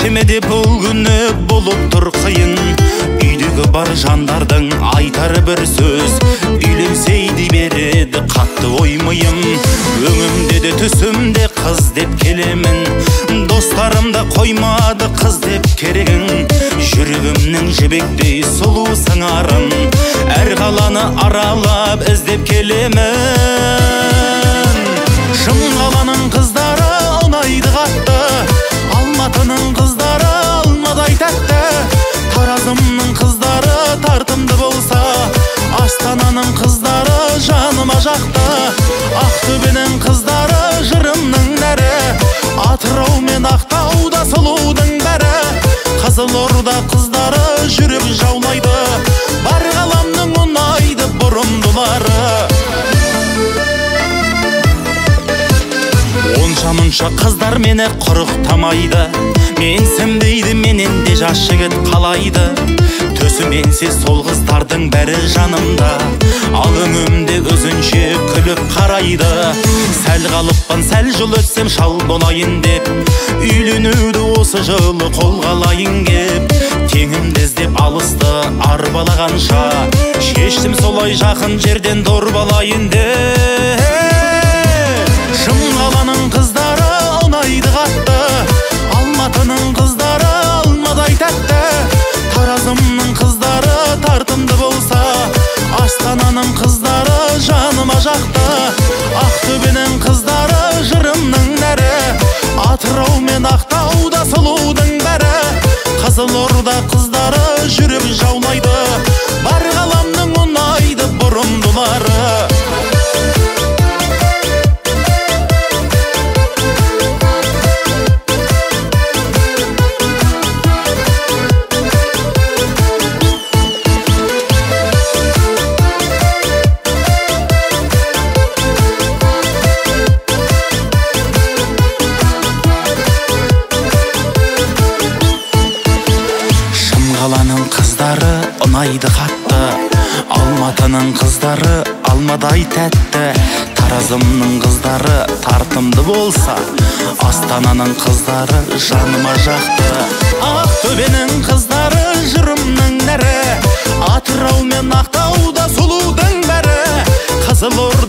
шешімеде бұл күні болып тұр қиын. Үйдегі бар жандардың айтары бір сөз, үйленсей дей береді қатты ой миым. Өңімде де түсімде қыз деп келемін, достарым да қоймады қыз деп керегін. Жүрегімнің жібектей сұлу сыңарын, әр қаланы аралап іздеп келемін. Шымқаланың қыздары ұнайды қатты, Алматының қыздары алмадай тәтті. Таразымның қыздары тартымды болса, Астананың қыздары жаныма жақты. Ақтөбенің қыздары жырымның нәрі, Атырау мен Ақтауда сұлудың бәрі. Қызылорда қыздары жүрек жаулайды, бар ғаламның ұнайды бұрымдылары. Онша-мұнша қыздар мені құрықтамайды, менсінбейді, менен де жас жігіт қалайды. Төсіменсе сол қыздардың бәрі жанымда, ал өңімде өзінше күліп қарайды. Сәл қалыппын, сәл жыл өтсем шал болайын деп, үйленуді осы жылы қолға алайын кеп. Теңімді іздеп алысты арбалағанша, шештім солай жақын жерден дорбалайын деп. Шымқаланың қыздары ұнайды қатты, Алматының қыздары алмадай тәтті. Таразымның қыздары тартымды болса, Астананың қыздары жаныма жақты. Ақтөбенің қыздары жырымның нәрі, Атырау мен Ақтауда сұлудың бәрі. Қызылорда қыздары жүрек жаулайды, бар ғаламның ұнайды бұрымдылары. Шымқаланың қыздары ұнайды қатты, Алматының қыздары алмадай тәтті. Таразымның қыздары тартымды болса, Астананың қыздары жаныма жақты. Ақтөбенің қыздары жырымның нәрі, Атырау мен Ақтауда сұлудың бәрі. Қызылорда